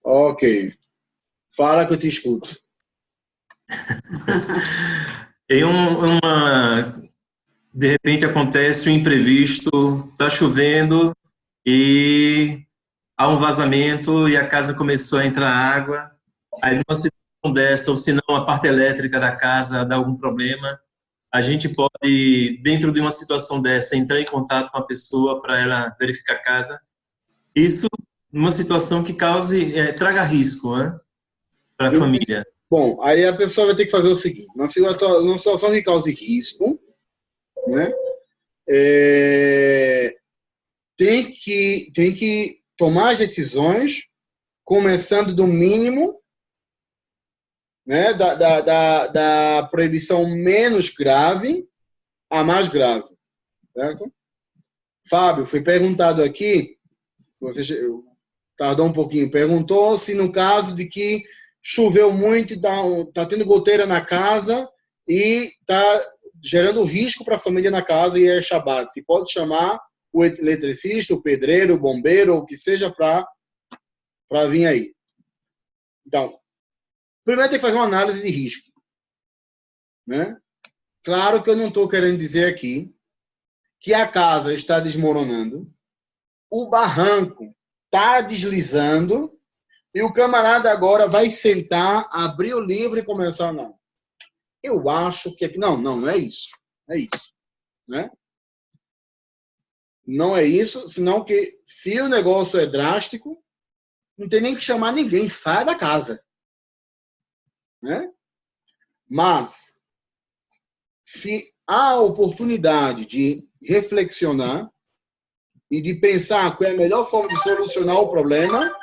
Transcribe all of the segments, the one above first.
Ok. Fala que eu te escuto. De repente acontece um imprevisto, está chovendo e há um vazamento e a casa começou a entrar água. Aí numa situação dessa, ou se não a parte elétrica da casa dá algum problema, a gente pode, dentro de uma situação dessa, entrar em contato com a pessoa para ela verificar a casa. Isso numa situação que traga risco, né, para a família. Bom, aí a pessoa vai ter que fazer o seguinte: numa situação que cause risco, né? Tem que tomar as decisões, começando do mínimo, né? Da proibição menos grave à mais grave, certo? Fábio, foi perguntado aqui, você tardou um pouquinho, perguntou se no caso de que choveu muito, tá tendo goteira na casa e tá gerando risco para a família na casa e é Shabat. Se pode chamar o eletricista, o pedreiro, o bombeiro, ou o que seja para vir aí. Então, primeiro tem que fazer uma análise de risco, né? Claro que eu não estou querendo dizer aqui que a casa está desmoronando, o barranco está deslizando e o camarada agora vai sentar, abrir o livro e começar, não. Eu acho que... Não é isso. É isso. Né? Não é isso, senão que se o negócio é drástico, não tem nem que chamar ninguém, sai da casa. Né? Mas, se há oportunidade de reflexionar e de pensar qual é a melhor forma de solucionar o problema,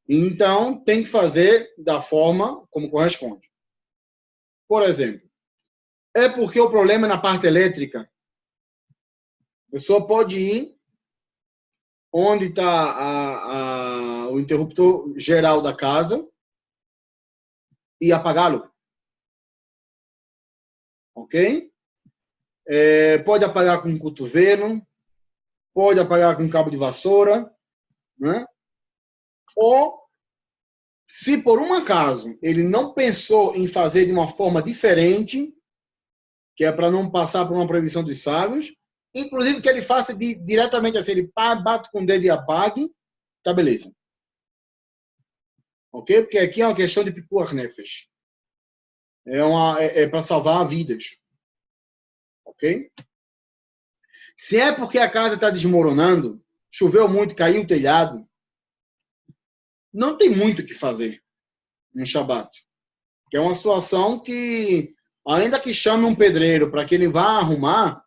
então tem que fazer da forma como corresponde. Por exemplo, é porque o problema é na parte elétrica. A pessoa pode ir onde está o interruptor geral da casa e apagá-lo. Ok? Pode apagar com um cotovelo, pode apagar com cabo de vassoura, né? Ou, se por um acaso ele não pensou em fazer de uma forma diferente, que é para não passar por uma proibição dos sábios, inclusive que ele faça diretamente assim, ele bate com o dedo e apague, tá beleza. Ok? Porque aqui é uma questão de pikuach nefesh. É para salvar vidas. Ok? Se é porque a casa está desmoronando, choveu muito, caiu o telhado, não tem muito o que fazer no Shabat. Que é uma situação que, ainda que chame um pedreiro para que ele vá arrumar,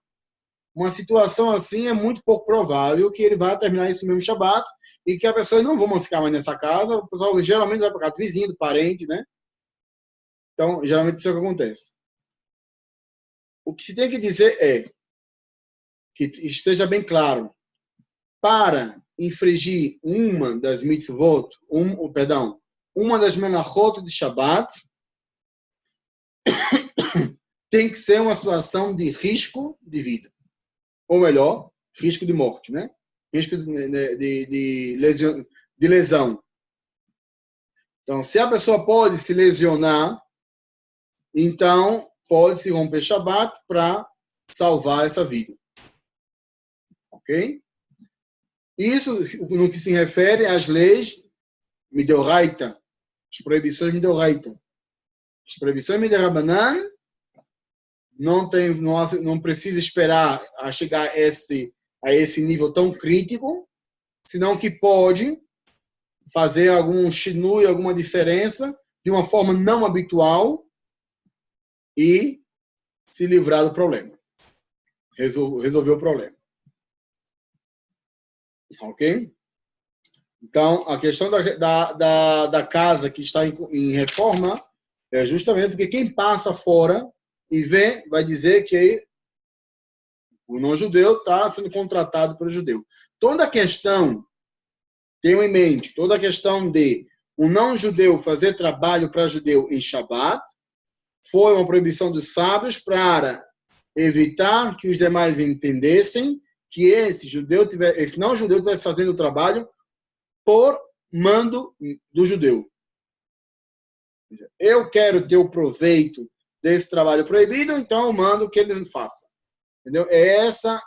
uma situação assim é muito pouco provável que ele vá terminar isso no mesmo Shabat e que a pessoa não vai ficar mais nessa casa. O pessoal geralmente vai para casa do vizinho, do parente, né? Então, geralmente isso é o que acontece. O que se tem que dizer é que esteja bem claro, para infringir uma das mitzvot, uma das menachot de Shabbat, tem que ser uma situação de risco de vida. Ou melhor, risco de morte, né? Risco de lesão. Então, se a pessoa pode se lesionar, então pode se romper Shabbat para salvar essa vida. Ok? Isso no que se refere às leis Midoraita, as proibições Midoraita. As proibições Miderabanan não precisa esperar a chegar a esse nível tão crítico, senão que pode fazer algum shinui, alguma diferença, de uma forma não habitual e se livrar do problema. Resolver o problema. Ok? Então, a questão da casa que está em reforma é justamente porque quem passa fora e vê, vai dizer que o não-judeu está sendo contratado pelo judeu. Toda a questão, tenham em mente, toda a questão de o não-judeu fazer trabalho para judeu em Shabat foi uma proibição dos sábios para evitar que os demais entendessem que esse não-judeu estivesse fazendo o trabalho por mando do judeu. Eu quero ter o proveito desse trabalho proibido, então eu mando que ele faça. Entendeu? É essa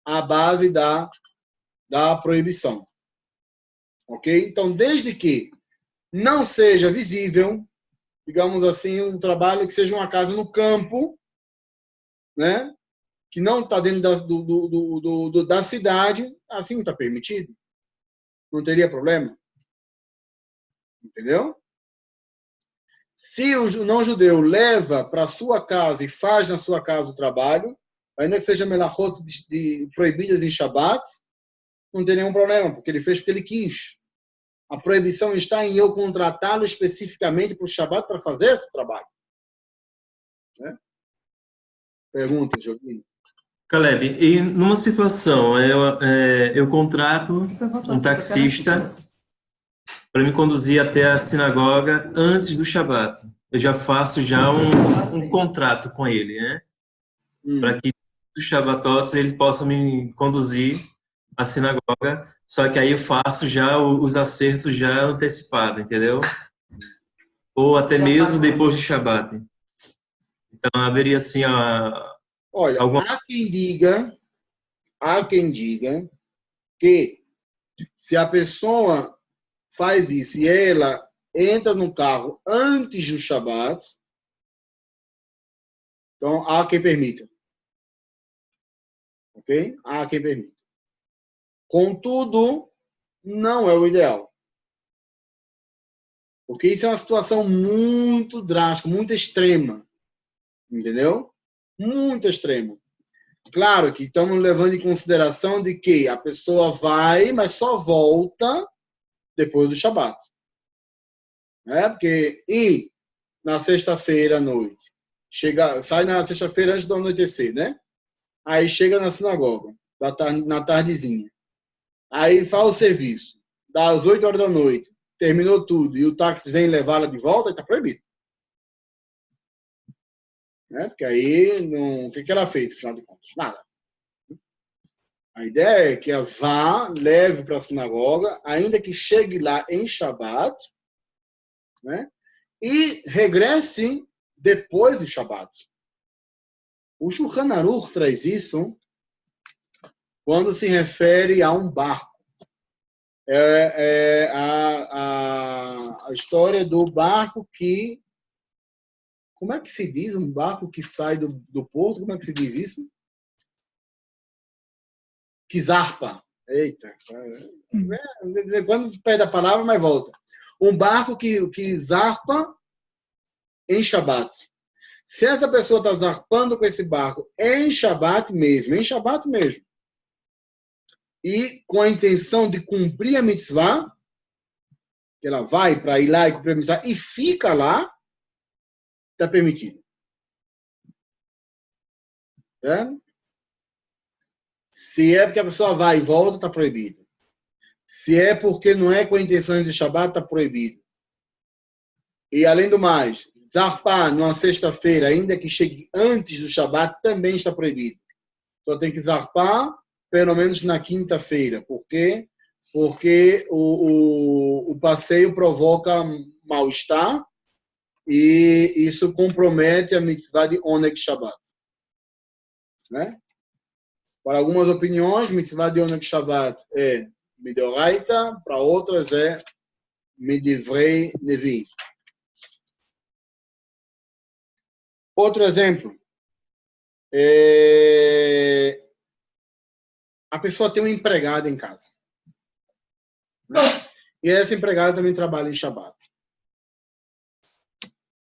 a base da proibição. Ok? Então, desde que não seja visível, digamos assim, um trabalho que seja uma casa no campo, né? Que não está dentro da cidade, assim está permitido. Não teria problema. Entendeu? Se o não-judeu leva para sua casa e faz na sua casa o trabalho, ainda que seja melachot proibidas em Shabat, não tem nenhum problema, porque ele fez porque ele quis. A proibição está em eu contratá-lo especificamente para o Shabat para fazer esse trabalho. Né? Pergunta, Joaquim. Caleb, e numa situação, eu contrato um taxista para me conduzir até a sinagoga antes do Shabat. Eu já faço um contrato com ele, né? Para que os Shabatots ele possa me conduzir à sinagoga, só que aí eu faço já os acertos já antecipados, entendeu? Ou até mesmo depois do Shabat. Então haveria assim Olha, alguma... há quem diga que se a pessoa faz isso e ela entra no carro antes do Shabat, então há quem permita. Ok? Há quem permita. Contudo, não é o ideal. Porque isso é uma situação muito drástica, muito extrema. Entendeu? Muito extrema. Claro que estamos levando em consideração de que a pessoa vai, mas só volta depois do Shabat. Né? Porque ir na sexta-feira à noite, sai na sexta-feira antes do anoitecer, né? Aí chega na sinagoga, na tardezinha. Aí faz o serviço, das 8 horas da noite, terminou tudo, e o táxi vem levá-la de volta, está proibido. Né? Porque aí, o que ela fez, afinal de contas? Nada. A ideia é que ela vá, leve para a sinagoga, ainda que chegue lá em Shabat, né? E regresse depois do Shabat. O Shulchan Aruch traz isso quando se refere a um barco. É a história do barco que... Como é que se diz um barco que sai do porto? Como é que se diz isso? Que zarpa. Eita. Quando perde a palavra, mas volta. Um barco que zarpa em Shabat. Se essa pessoa está zarpando com esse barco em Shabat mesmo, e com a intenção de cumprir a mitzvah, que ela vai para ir lá e cumprir a mitzvah e fica lá, está permitido. Tá? Se é porque a pessoa vai e volta, está proibido. Se é porque não é com a intenção de Shabat, está proibido. E, além do mais, zarpar numa sexta-feira, ainda que chegue antes do Shabat, também está proibido. Só tem que zarpar pelo menos na quinta-feira. Por quê? Porque o passeio provoca mal-estar e isso compromete a mitzvah de Oneg Shabbat. Né? Para algumas opiniões, mitzvah de Oneg Shabbat é Midoraita, para outras é Midivrei Nevi. Outro exemplo. A pessoa tem uma empregada em casa. Né? E essa empregada também trabalha em Shabbat.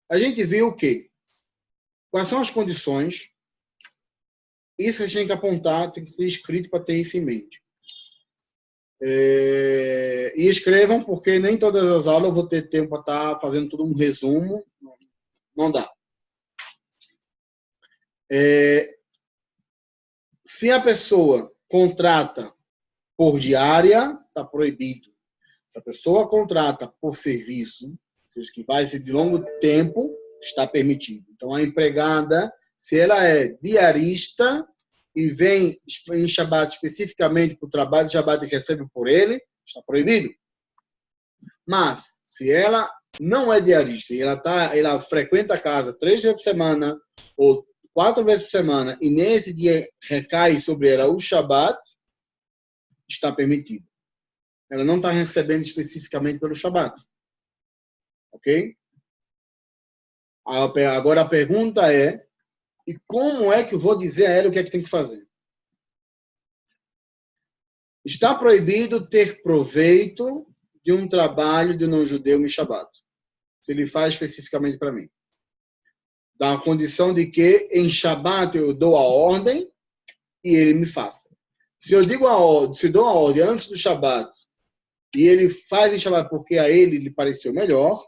A gente viu o quê? Quais são as condições? Isso a gente tem que apontar, tem que ser escrito para ter isso em mente. E escrevam, porque nem todas as aulas eu vou ter tempo para estar fazendo todo um resumo. Não dá. Se a pessoa contrata por diária, está proibido. Se a pessoa contrata por serviço, ou seja, que vai ser de longo tempo, está permitido. Então, a empregada, se ela é diarista e vem em Shabbat especificamente para o trabalho de Shabbat e recebe por ele, está proibido. Mas, se ela não é diarista e ela frequenta a casa 3 vezes por semana ou 4 vezes por semana e nesse dia recai sobre ela o Shabat, está permitido. Ela não está recebendo especificamente pelo Shabat. Ok? Agora a pergunta é, e como é que eu vou dizer a ela o que é que tem que fazer? Está proibido ter proveito de um trabalho de um não-judeu no Shabat. Se ele faz especificamente para mim. Da condição de que em Shabat eu dou a ordem e ele me faça. Se eu digo a ordem, se dou a ordem antes do Shabat e ele faz em Shabat porque a ele lhe pareceu melhor,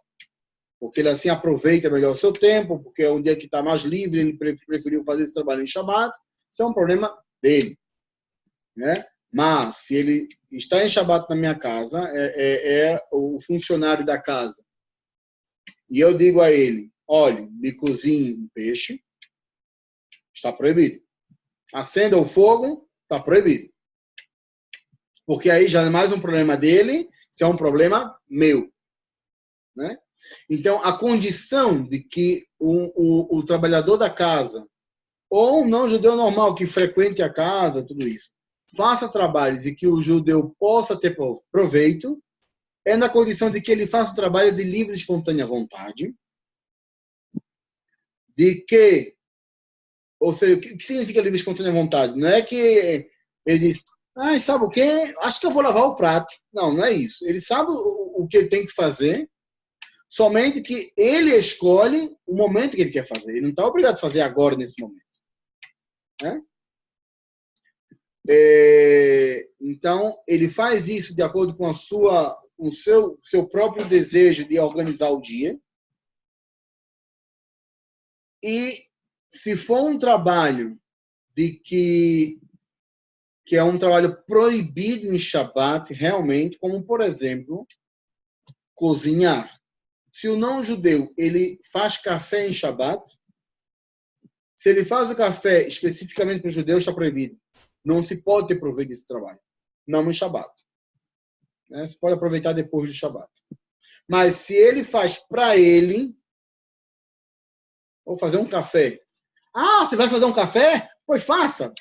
porque ele assim aproveita melhor o seu tempo, porque é um dia que está mais livre, ele preferiu fazer esse trabalho em Shabat, isso é um problema dele. Né? Mas, se ele está em Shabat na minha casa, é o funcionário da casa, e eu digo a ele, olha, me cozinhe um peixe, está proibido. Acenda o fogo, está proibido. Porque aí já não é mais um problema dele, isso é um problema meu. Né? Então, a condição de que o trabalhador da casa, ou um não-judeu normal que frequente a casa, tudo isso, faça trabalhos e que o judeu possa ter proveito, é na condição de que ele faça trabalho de livre e espontânea vontade, de que, ou seja, o que significa livre e espontânea vontade? Não é que ele diz, sabe o quê? Acho que eu vou lavar o prato. Não, não é isso. Ele sabe o que ele tem que fazer, somente que ele escolhe o momento que ele quer fazer. Ele não está obrigado a fazer agora, nesse momento. Né? Então, ele faz isso de acordo com o seu próprio desejo de organizar o dia. E se for um trabalho que é um trabalho proibido em Shabat, realmente, como, por exemplo, cozinhar. Se o não-judeu ele faz café em Shabat, se ele faz o café especificamente para o judeu, está proibido. Não se pode ter proveito desse trabalho. Não no Shabat. Né? Você pode aproveitar depois do Shabat. Mas se ele faz para ele, vou fazer um café. Você vai fazer um café? Pois faça.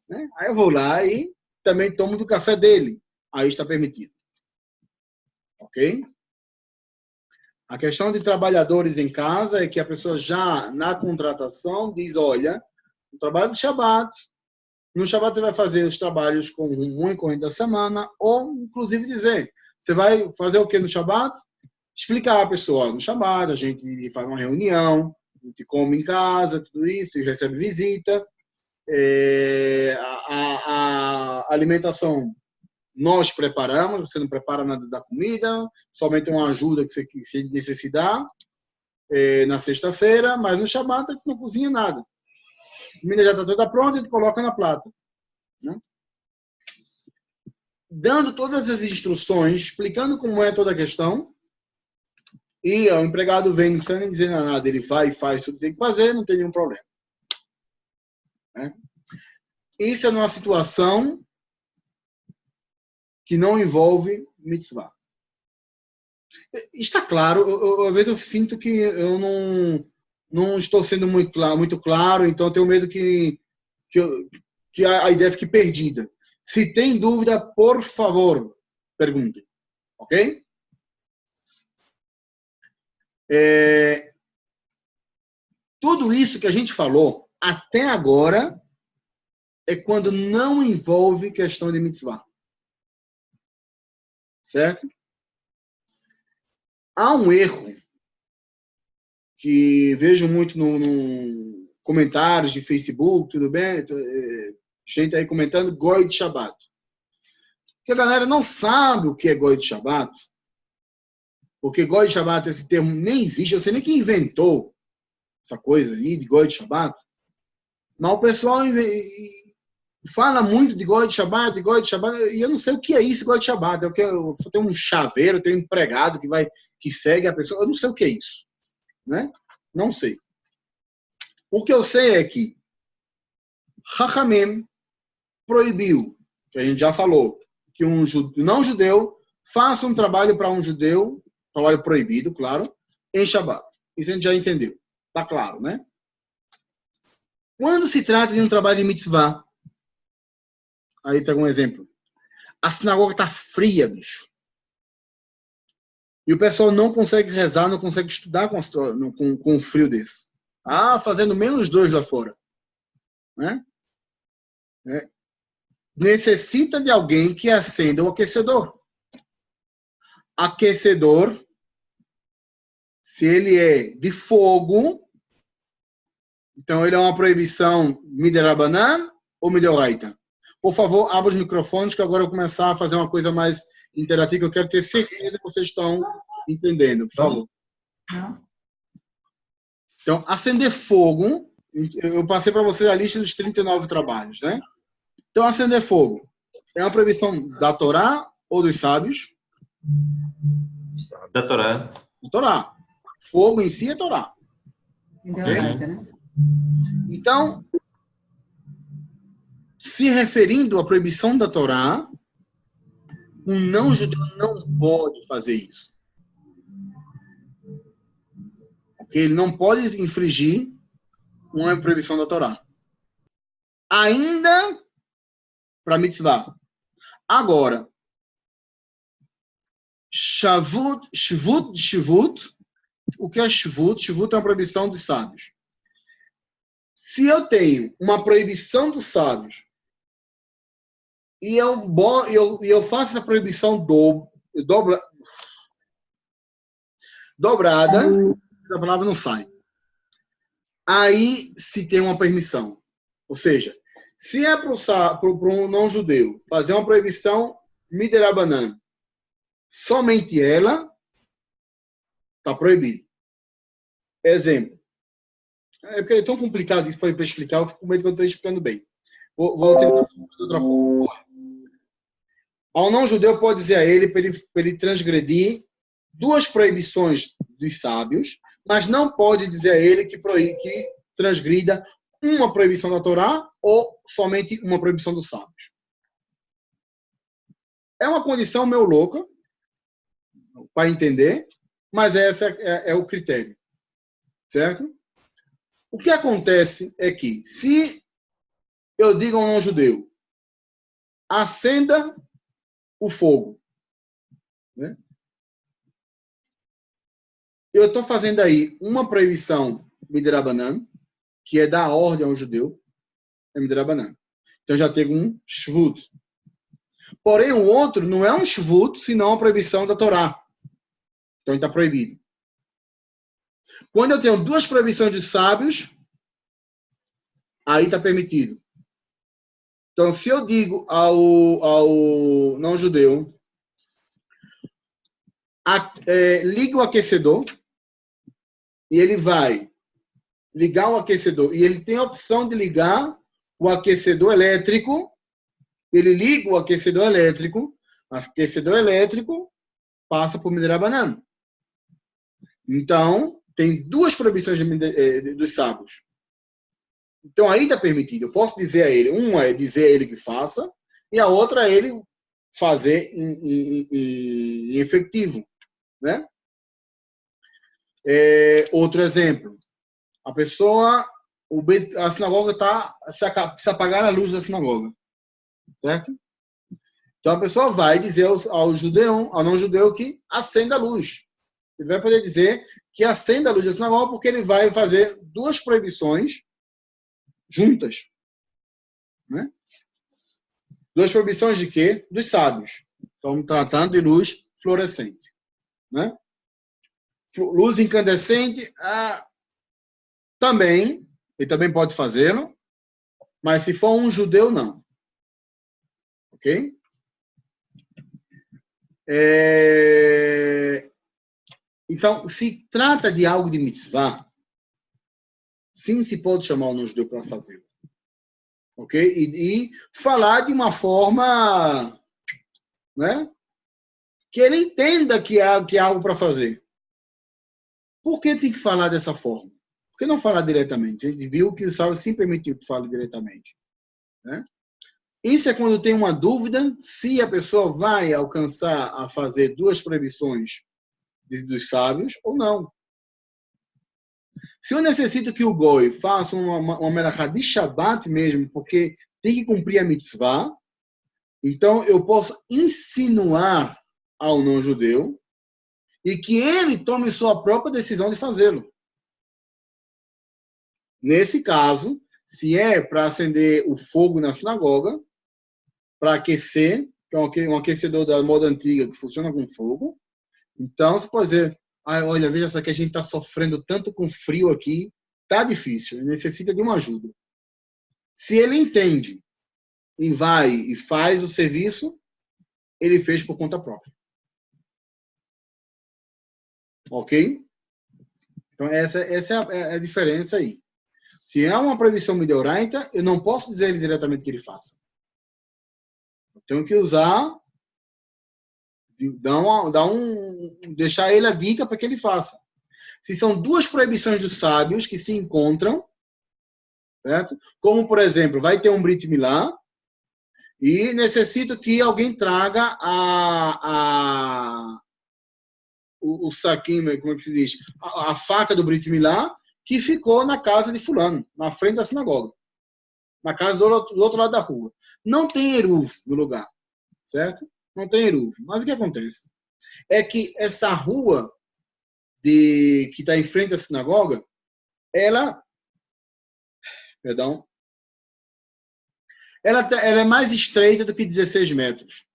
Né? Aí eu vou lá e também tomo do café dele. Aí está permitido. Ok? A questão de trabalhadores em casa é que a pessoa já, na contratação, diz, olha, o trabalho de Shabat, no Shabat você vai fazer os trabalhos com um único da semana, ou, inclusive, dizer, você vai fazer o que no Shabat? Explicar a pessoa, no Shabat, a gente faz uma reunião, a gente come em casa, tudo isso, recebe visita, a alimentação nós preparamos, você não prepara nada da comida, somente uma ajuda que você necessitar na sexta-feira, mas no Shabat a gente não cozinha nada. A comida já está toda pronta, a gente coloca na plata. Né? Dando todas as instruções, explicando como é toda a questão, e o empregado vem, não precisa nem dizer nada, ele vai e faz tudo que tem que fazer, não tem nenhum problema. Né? Isso é numa situação que não envolve mitzvah. Está claro, às vezes eu sinto que eu não estou sendo muito claro, então tenho medo que a ideia fique perdida. Se tem dúvida, por favor, perguntem. Ok? Tudo isso que a gente falou até agora é quando não envolve questão de mitzvah. Certo? Há um erro que vejo muito no comentários de Facebook, tudo bem? Gente aí comentando Goi de Shabbat. Porque a galera não sabe o que é Goi de Shabbat. Porque Goi de Shabbat, esse termo nem existe. Eu sei nem quem inventou essa coisa aí de Goi de Shabbat. Mas o pessoal fala muito de Goi de Shabbat, e eu não sei o que é isso, Goi de Shabbat. Eu só tenho um chaveiro, tenho um empregado que segue a pessoa. Eu não sei o que é isso. Né? Não sei. O que eu sei é que Chachamim proibiu, que a gente já falou, que um não judeu faça um trabalho para um judeu trabalho proibido, claro, em Shabat. Isso a gente já entendeu. Tá claro, né? Quando se trata de um trabalho de mitzvah, aí tem um exemplo. A sinagoga está fria, bicho. E o pessoal não consegue rezar, não consegue estudar com um frio desse. Ah, fazendo -2 lá fora. Né? Necessita de alguém que acenda o aquecedor. Aquecedor, se ele é de fogo, então ele é uma proibição miderabanan ou midoraita. Por favor, abra os microfones que agora eu vou começar a fazer uma coisa mais interativa. Eu quero ter certeza que vocês estão entendendo, por favor. Então, acender fogo, eu passei para vocês a lista dos 39 trabalhos, né? Então, acender fogo é uma proibição da Torá ou dos sábios? Da Torá. Da Torá. Fogo em si é Torá. Okay? Então, se referindo à proibição da Torá, um não-judeu não pode fazer isso. Okay? Ele não pode infringir uma proibição da Torá. Ainda para mitzvah. Agora, Shavut, o que é Shvut? Shvut é uma proibição dos sábios. Se eu tenho uma proibição dos sábios e eu faço essa proibição dobrada, a palavra não sai. Aí se tem uma permissão. Ou seja, se é para um não-judeu fazer uma proibição miderabanan, somente ela está proibido. Exemplo. É porque é tão complicado isso para explicar, eu fico com medo que eu estou explicando bem. Vou tentar de outra forma. Ao não-judeu pode dizer a ele para ele transgredir 2 proibições dos sábios, mas não pode dizer a ele que transgrida uma proibição da Torá ou somente uma proibição dos sábios. É uma condição meio louca para entender, mas esse é o critério. Certo? O que acontece é que, se eu digo a um não-judeu, acenda o fogo, né? Eu estou fazendo aí uma proibição miderabanan, que é dar ordem ao judeu, é miderabanan. Então já tenho um shvut. Porém, o outro não é um shvut, senão uma proibição da Torá. Então está proibido. Quando eu tenho 2 proibições dos sábios, aí está permitido. Então, se eu digo ao não-judeu, liga o aquecedor, e ele vai ligar o aquecedor, e ele tem a opção de ligar o aquecedor elétrico, ele liga o aquecedor elétrico passa por miderabanan. Então, tem 2 proibições dos sábios. Então, aí está permitido. Eu posso dizer a ele, uma é dizer a ele que faça, e a outra é ele fazer em efetivo. Né? Outro exemplo. A sinagoga está se apagar a luz da sinagoga. Certo? Então, a pessoa vai dizer ao não-judeu que acenda a luz. Ele vai poder dizer que acenda a luz da sinagoga porque ele vai fazer 2 proibições juntas. Né? 2 proibições de quê? Dos sábios. Estamos tratando de luz fluorescente. Né? Luz incandescente, ele também pode fazê-lo, mas se for um judeu, não. Ok? Então, se trata de algo de mitzvah, sim se pode chamar o não-judeu para fazer. Ok? E falar de uma forma, né, que ele entenda que é algo para fazer. Por que tem que falar dessa forma? Por que não falar diretamente? A gente viu que o sábio sim permitiu que fale diretamente. Né? Isso é quando tem uma dúvida se a pessoa vai alcançar a fazer 2 proibições dos sábios ou não. Se eu necessito que o Goi faça uma melachá de Shabbat mesmo, porque tem que cumprir a mitzvah, então eu posso insinuar ao não-judeu e que ele tome sua própria decisão de fazê-lo. Nesse caso, se é para acender o fogo na sinagoga, para aquecer, que é um aquecedor da moda antiga que funciona com fogo, então você pode dizer, olha, veja só que a gente está sofrendo tanto com frio aqui, tá difícil, necessita de uma ajuda. Se ele entende e vai e faz o serviço, ele fez por conta própria. Ok? Então, essa é a diferença aí. Se é uma proibição mideoraita, eu não posso dizer ele diretamente que ele faça. Eu tenho que usar, deixar ele a dica para que ele faça. Se são duas proibições dos sábios que se encontram, certo? Como, por exemplo, vai ter um Brit Milá e necessito que alguém traga o saquinho, como é que se diz? A faca do Brit Milá que ficou na casa de fulano, na frente da sinagoga. Na casa do outro lado da rua. Não tem eruv no lugar, certo? Não tem eruv. Mas o que acontece? É que essa rua que está em frente à sinagoga, ela é mais estreita do que 16 metros.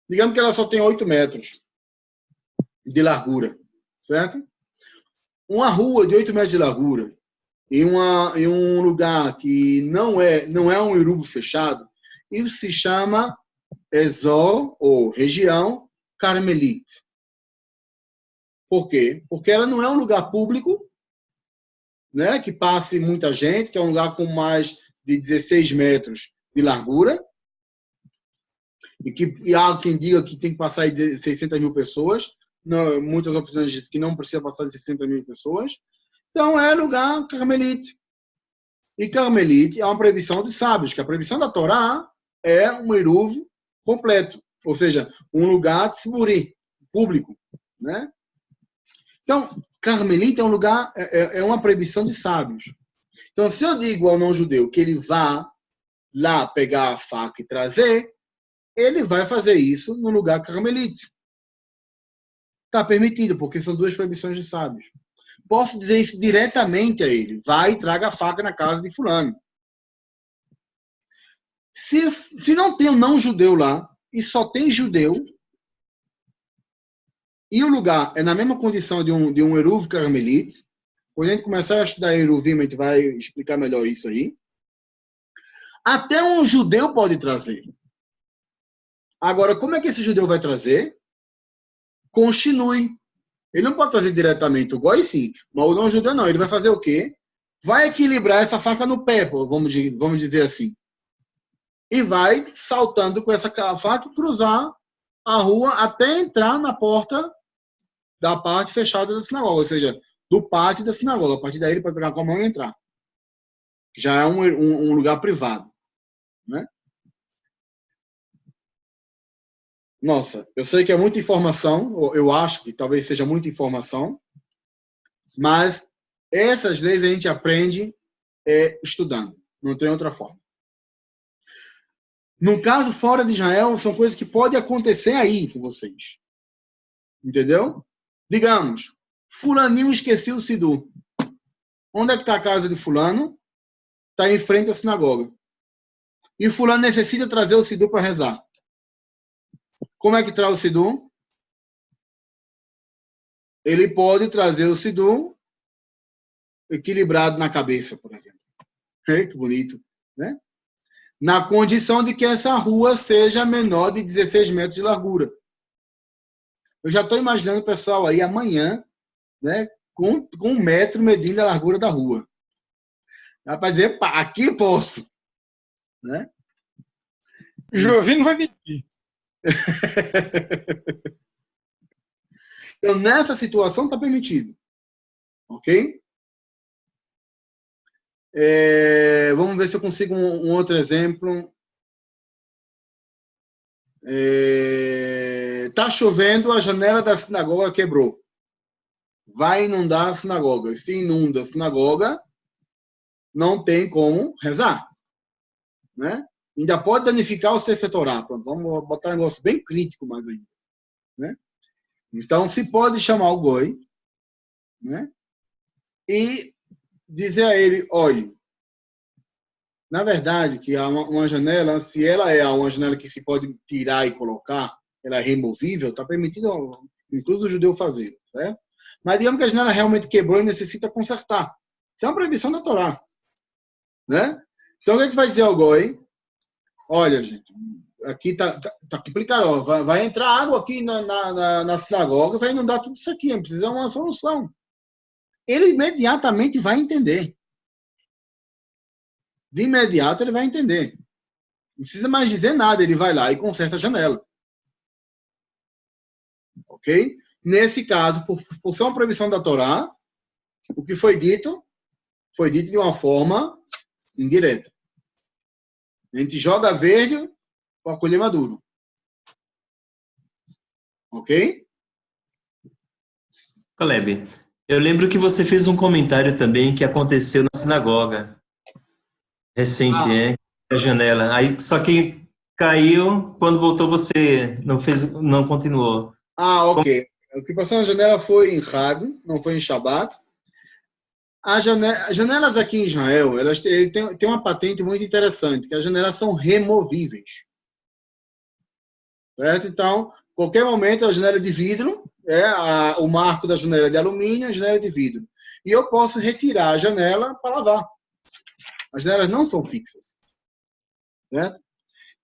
Digamos que ela só tem 8 metros de largura, certo? Uma rua de 8 metros de largura em um lugar que não é um eruv fechado, isso se chama Ezor, ou região carmelite. Por quê? Porque ela não é um lugar público, né, que passe muita gente, que é um lugar com mais de 16 metros de largura, e há quem diga que tem que passar de 600 mil pessoas, não, muitas opções dizem que não precisa passar de 600 mil pessoas. Então, é lugar carmelite. E carmelite é uma proibição dos sábios, que a proibição da Torá é um eruv completo, ou seja, um lugar tziburi, público, né? Então, carmelita é um lugar, é uma proibição de sábios. Então, se eu digo ao não-judeu que ele vá lá pegar a faca e trazer, ele vai fazer isso no lugar carmelita. Está permitido, porque são duas proibições de sábios. Posso dizer isso diretamente a ele. Vai e traga a faca na casa de fulano. Se não tem um não-judeu lá, e só tem judeu, e o lugar é na mesma condição de um eruv carmelite, quando a gente começar a estudar eruvim, a gente vai explicar melhor isso aí. Até um judeu pode trazer. Agora, como é que esse judeu vai trazer? Continue. Ele não pode trazer diretamente o goi, sim, mas o não-judeu não. Ele vai fazer o quê? Vai equilibrar essa faca no pé, vamos dizer assim. E vai saltando com essa faca e cruzar a rua até entrar na porta da parte fechada da sinagoga, ou seja, do pátio da sinagoga. A partir daí ele pode pegar com a mão e entrar. Já é um lugar privado, né? Nossa, eu sei que é muita informação, eu acho que talvez seja muita informação, mas essas leis a gente aprende estudando, não tem outra forma. No caso fora de Israel, são coisas que podem acontecer aí com vocês. Entendeu? Digamos, fulaninho esqueceu o Sidu. Onde é que está a casa de fulano? Está em frente à sinagoga. E fulano necessita trazer o Sidu para rezar. Como é que traz o Sidu? Ele pode trazer o Sidu equilibrado na cabeça, por exemplo. Que bonito, né? Na condição de que essa rua seja menor de 16 metros de largura. Eu já estou imaginando o pessoal aí amanhã, né, com 1 metro medindo a largura da rua. Vai fazer, aqui posso. Né? Jovino vai medir. Então, nessa situação, está permitido. Ok? Vamos ver se eu consigo um outro exemplo. Tá chovendo, a janela da sinagoga quebrou. Vai inundar a sinagoga. Se inunda a sinagoga, não tem como rezar, né? Ainda pode danificar o Sefer Torah. Vamos botar um negócio bem crítico mais ainda, né? Então, se pode chamar o goi, né? E dizer a ele, olha, na verdade, que uma janela, se ela é uma janela que se pode tirar e colocar, ela é removível, está permitido, incluso o judeu fazer, certo? Mas digamos que a janela realmente quebrou e necessita consertar. Isso é uma proibição da Torá, né? Então, o que é que vai dizer ao goi? Olha, gente, aqui tá complicado. Ó. Vai entrar água aqui na sinagoga, vai inundar tudo isso aqui. Precisa de uma solução. Ele imediatamente vai entender. De imediato ele vai entender. Não precisa mais dizer nada, ele vai lá e conserta a janela. Ok? Nesse caso, por ser uma proibição da Torá, o que foi dito de uma forma indireta. A gente joga verde para colher maduro. Ok? Caleb, eu lembro que você fez um comentário também que aconteceu na sinagoga. Recente, né? A janela. Aí, só que caiu, quando voltou você não continuou. Ok. O que passou na janela foi em Hag, não foi em Shabbat. As janelas aqui em Israel, elas têm uma patente muito interessante, que as janelas são removíveis. Certo? Então, qualquer momento, a janela de vidro, o marco da janela é de alumínio, a janela é de vidro. E eu posso retirar a janela para lavar. As janelas não são fixas. Certo?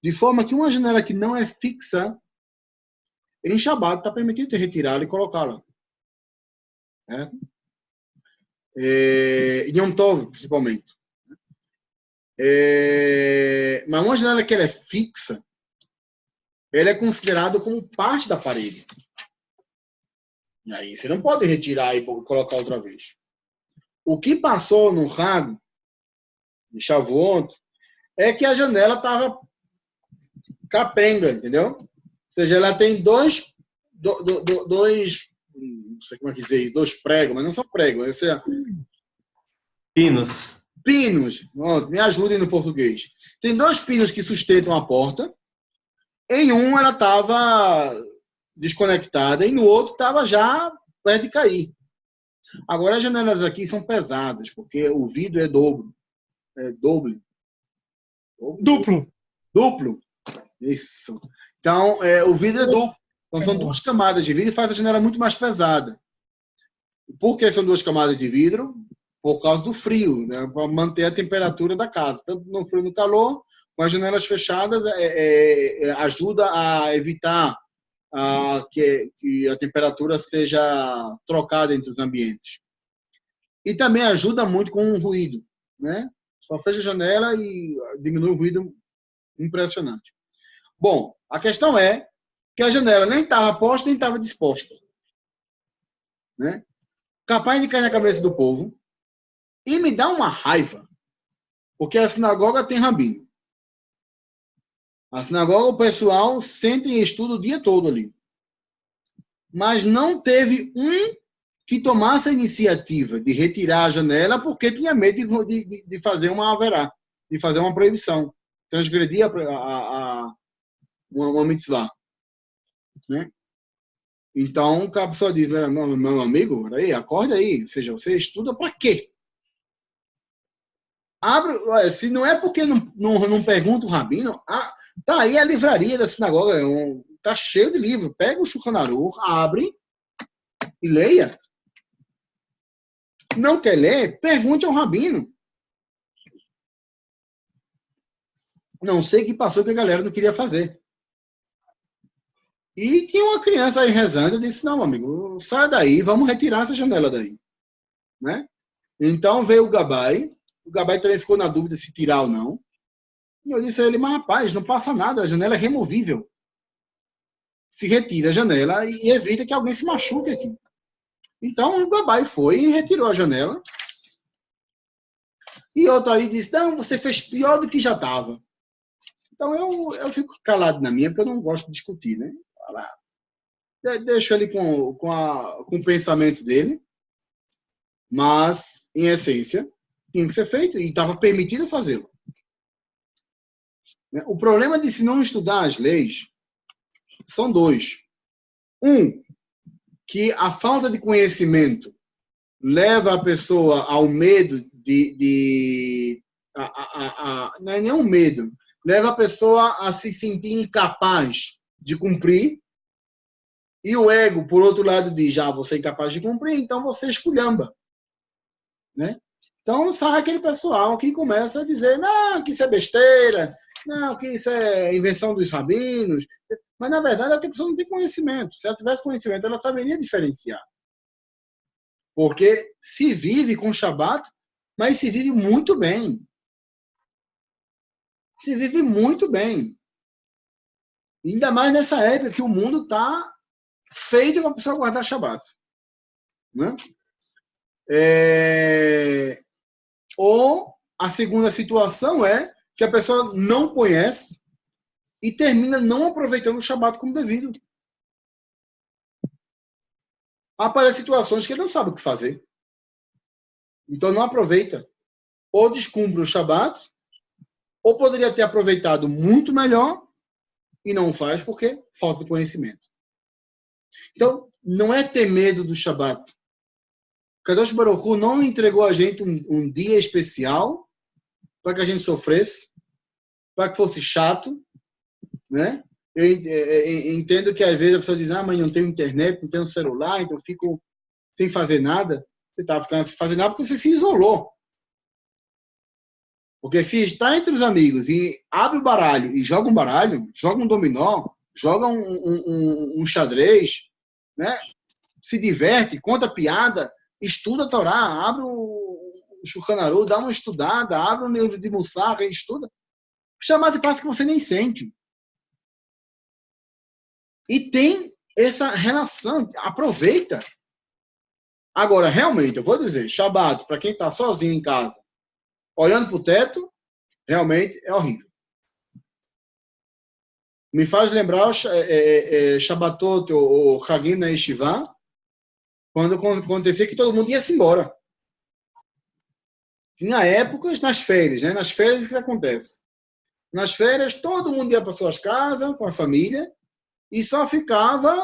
De forma que uma janela que não é fixa, em Shabbat está permitido retirá-la e colocá-la. Certo? Em Yom Tov, principalmente. Mas uma janela que ela é fixa, ela é considerada como parte da parede. E aí você não pode retirar e colocar outra vez. O que passou no Hag, de Shavuot, é que a janela estava capenga, entendeu? Ou seja, ela tem dois, não sei como é que dizer isso, dois pregos, mas não são pregos, Pinos. Pinos. Me ajudem no português. Tem dois pinos que sustentam a porta. Em um ela estava desconectada e no outro estava já perto de cair. Agora as janelas aqui são pesadas, porque o vidro é dobro. Duplo. Isso. Então, o vidro é duplo. Então, são duas camadas de vidro e faz a janela muito mais pesada. Por que são duas camadas de vidro? Por causa do frio, né? Para manter a temperatura da casa. Tanto no frio e no calor, com as janelas fechadas, ajuda a evitar que a temperatura seja trocada entre os ambientes. E também ajuda muito com o ruído, né? Só fecha a janela e diminui o ruído impressionante. Bom, a questão é que a janela nem estava posta, nem estava disposta. Né? Capaz de cair na cabeça do povo. E me dá uma raiva. Porque a sinagoga tem rabino. A sinagoga, o pessoal senta e estuda o dia todo ali. Mas não teve um que tomasse a iniciativa de retirar a janela porque tinha medo de fazer uma haverá, de fazer uma proibição. Transgredir uma mitzvah. Né? Então, a pessoa diz, meu amigo, aí, acorda aí. Ou seja, você estuda para quê? Se não é porque não pergunta o rabino, tá aí a livraria da sinagoga, tá cheio de livro. Pega o Shulchan Aruch, abre e leia. Não quer ler? Pergunte ao rabino. Não sei o que passou que a galera não queria fazer. E tinha uma criança aí rezando, eu disse, não, amigo, sai daí, vamos retirar essa janela daí. Né? Então veio o Gabai também ficou na dúvida se tirar ou não. E eu disse a ele, mas rapaz, não passa nada, a janela é removível. Se retira a janela e evita que alguém se machuque aqui. Então o Gabai foi e retirou a janela. E outro aí disse, não, você fez pior do que já estava. Então, eu fico calado na minha, porque eu não gosto de discutir, né? Deixo ele com o pensamento dele, mas, em essência, tinha que ser feito e estava permitido fazê-lo. O problema de se não estudar as leis são dois. Um, que a falta de conhecimento leva a pessoa ao medo não é nem um medo, leva a pessoa a se sentir incapaz de cumprir, e o ego, por outro lado, diz, você é incapaz de cumprir, então você esculhamba. Né? Então, sai aquele pessoal que começa a dizer, não, que isso é besteira, não, que isso é invenção dos rabinos, mas, na verdade, a pessoa não tem conhecimento. Se ela tivesse conhecimento, ela saberia diferenciar. Porque se vive com Shabat, mas se vive muito bem. Se vive muito bem. Ainda mais nessa época que o mundo está feito para a pessoa guardar Shabat. Né? Ou a segunda situação é que a pessoa não conhece e termina não aproveitando o Shabat como devido. Aparecem situações que ele não sabe o que fazer. Então não aproveita. Ou descumpre o Shabat, ou poderia ter aproveitado muito melhor e não faz porque falta de conhecimento. Então, não é ter medo do Shabat. Kadosh Baruch Hu não entregou a gente um dia especial para que a gente sofresse, para que fosse chato, né? Eu entendo que às vezes a pessoa diz, mas não tenho internet, não tenho celular, então fico sem fazer nada. Você está ficando sem fazer nada porque você se isolou. Porque se está entre os amigos e abre o baralho e joga um baralho, joga um dominó, joga um xadrez, né? Se diverte, conta piada, estuda a Torá, abre o Shulchan Aruch, dá uma estudada, abre o livro de Mussar e estuda. Chamado de passo que você nem sente. E tem essa relação, aproveita. Agora, realmente, eu vou dizer, Shabat, para quem está sozinho em casa, olhando para o teto, realmente é horrível. Me faz lembrar o Shabbatot ou Hagim na Yeshiva, quando acontecia que todo mundo ia-se embora. Tinha épocas nas férias, né? Nas férias o que acontece? Nas férias, todo mundo ia para suas casas, com a família, e só ficava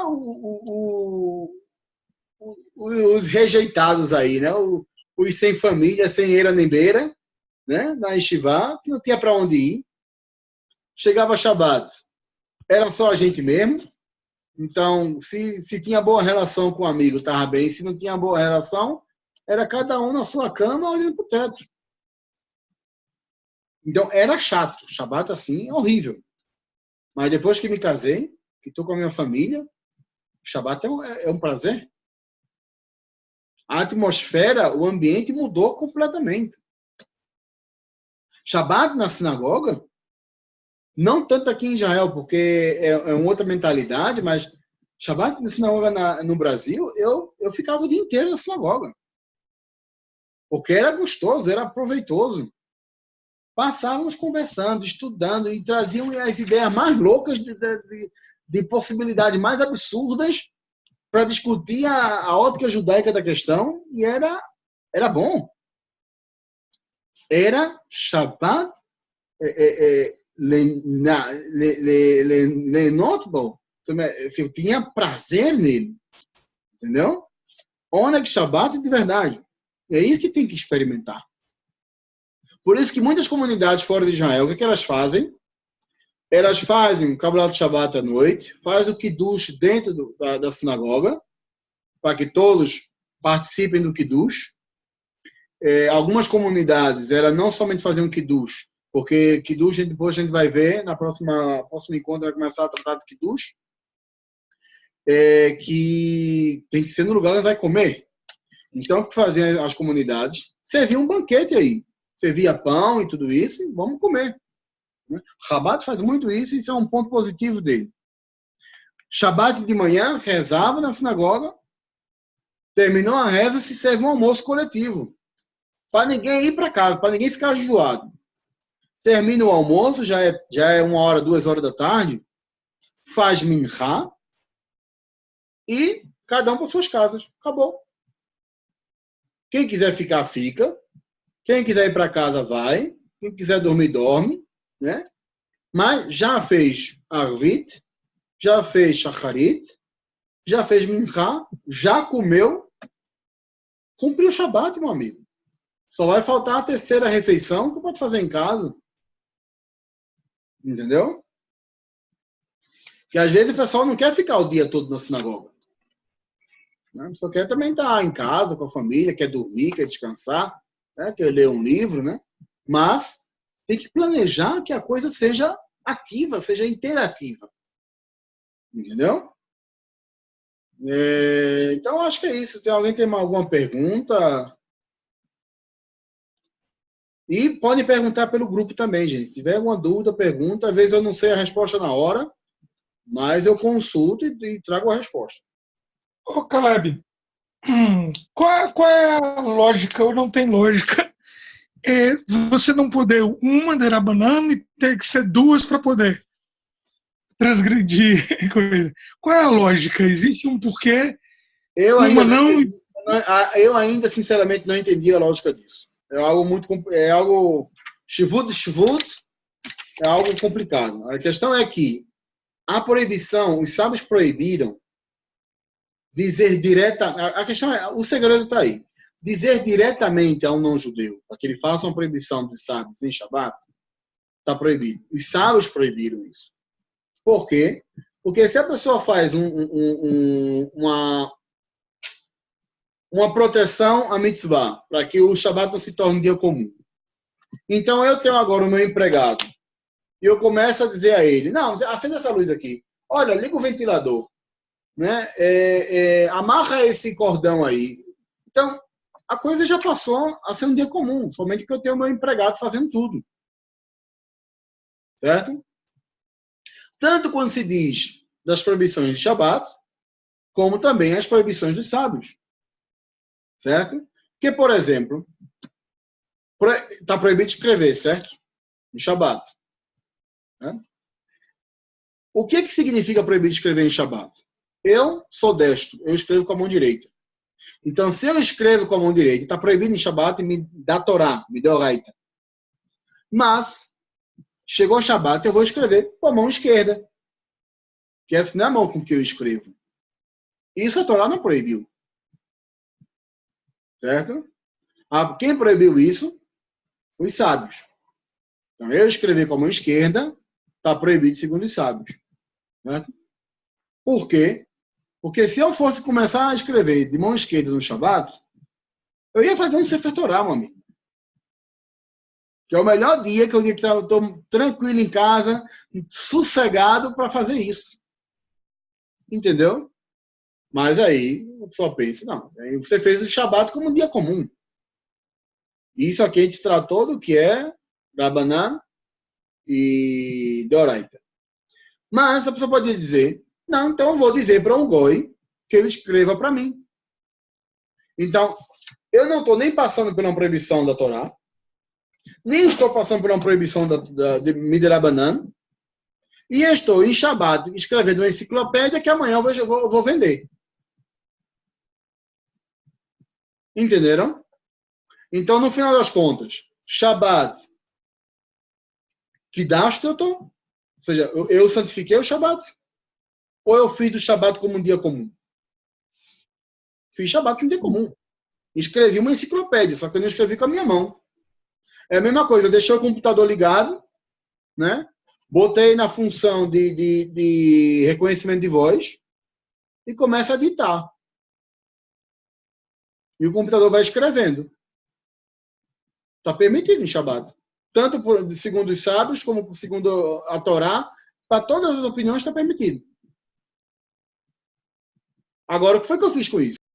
os rejeitados aí, né? Os sem família, sem eira nem beira, né? Na Yeshiva, que não tinha para onde ir. Chegava Shabbat, era só a gente mesmo. Então, se tinha boa relação com o amigo, estava bem. Se não tinha boa relação, era cada um na sua cama olhando para o teto. Então, era chato. Shabbat, assim, horrível. Mas depois que me casei, que estou com a minha família, Shabbat é um prazer. A atmosfera, o ambiente mudou completamente. Shabbat na sinagoga, não tanto aqui em Israel, porque é uma outra mentalidade, mas Shabbat na sinagoga no Brasil, eu ficava o dia inteiro na sinagoga. Porque era gostoso, era proveitoso. Passávamos conversando, estudando e traziam as ideias mais loucas de possibilidades mais absurdas para discutir a ótica judaica da questão, e era bom. Era Shabbat lenotbo. Eu tinha prazer nele. Entendeu? Oneg Shabbat de verdade. É isso que tem que experimentar. Por isso que muitas comunidades fora de Israel, o que elas fazem? Elas fazem o Kabbalat Shabbat à noite, fazem o Kiddush dentro da sinagoga, para que todos participem do Kiddush. Algumas comunidades, elas não somente fazem um Kiddush, porque Kiddush depois a gente vai ver, na próximo encontro vai começar a tratar de Kiddush, que tem que ser no lugar onde vai comer. Então, o que faziam as comunidades? Serviam um banquete aí. Servia pão e tudo isso, e vamos comer. Shabbat faz muito isso, e isso é um ponto positivo dele. Shabbat de manhã, rezava na sinagoga, terminou a reza, se serve um almoço coletivo. Para ninguém ir para casa, para ninguém ficar enjoado. termina o almoço, já é 1 hora, 2 horas da tarde, faz minhá e cada um para suas casas. Acabou. Quem quiser ficar, fica. Quem quiser ir para casa, vai. Quem quiser dormir, dorme. Né? Mas já fez Arvit, já fez Shacharit, já fez Minchá, já comeu, cumpriu o Shabat, meu amigo. Só vai faltar a terceira refeição que pode fazer em casa. Entendeu? Porque às vezes o pessoal não quer ficar o dia todo na sinagoga. Né? Só quer também estar em casa com a família, quer dormir, quer descansar, né? Quer ler um livro, né? Mas tem que planejar que a coisa seja ativa, seja interativa. Entendeu? Então, acho que é isso. Alguém tem alguma pergunta? E pode perguntar pelo grupo também, gente. Se tiver alguma dúvida, pergunta. Às vezes eu não sei a resposta na hora, mas eu consulto e trago a resposta. Ô, Caleb, qual é a lógica, ou não tem lógica, você não poder uma derabanana e ter que ser duas para poder transgredir coisa? Qual é a lógica? Existe um porquê? Eu ainda, sinceramente, não entendi a lógica disso. É algo shivut, é algo complicado. A questão é que a proibição, os sábios proibiram dizer a questão é, o segredo está aí. Dizer diretamente a um não-judeu, para que ele faça uma proibição dos sábios em Shabbat, está proibido. Os sábios proibiram isso. Por quê? Porque se a pessoa faz uma proteção à mitzvah, para que o Shabbat não se torne um dia comum. Então, eu tenho agora o meu empregado, e eu começo a dizer a ele, não, acenda essa luz aqui, olha, liga o ventilador, né? Amarra esse cordão aí. Então, a coisa já passou a ser um dia comum, somente que eu tenho o meu empregado fazendo tudo. Certo? Tanto quando se diz das proibições de Shabbat, como também as proibições dos sábios. Certo? Porque, por exemplo, está proibido escrever, certo? Em Shabbat. Né? O que significa proibido escrever em Shabbat? Eu sou destro, eu escrevo com a mão direita. Então, se eu escrevo com a mão direita, está proibido em Shabbat e me dá Torá, me dá Oraita. Mas, chegou o Shabbat, eu vou escrever com a mão esquerda. Que essa não é a mão com que eu escrevo. Isso a Torá não proibiu. Certo? Quem proibiu isso? Os sábios. Então, eu escrever com a mão esquerda está proibido segundo os sábios. Certo? Por quê? Porque se eu fosse começar a escrever de mão esquerda no Shabbat, eu ia fazer um Sefer Torah, meu amigo. Que é o melhor dia, que é o dia que eu estou tranquilo em casa, sossegado para fazer isso. Entendeu? Mas aí, eu só penso, não. Aí você fez o Shabbat como um dia comum. Isso aqui a gente tratou do que é Rabanan e Deoraita. Mas a pessoa pode dizer, não, então eu vou dizer para um goi que ele escreva para mim. Então, eu não estou nem passando por uma proibição da Torá, nem estou passando por uma proibição de Midirabanan, e estou em Shabbat escrevendo uma enciclopédia que amanhã eu vou vender. Entenderam? Então, no final das contas, Shabbat que dastoto, ou seja, eu santifiquei o Shabbat, ou eu fiz do Shabbat como um dia comum? Fiz Shabbat como um dia comum. Escrevi uma enciclopédia, só que eu não escrevi com a minha mão. É a mesma coisa, eu deixei o computador ligado, né? Botei na função de reconhecimento de voz e começa a digitar. E o computador vai escrevendo. Está permitido em Shabbat. Tanto segundo os sábios, como segundo a Torá, para todas as opiniões está permitido. Agora, o que foi que eu fiz com isso?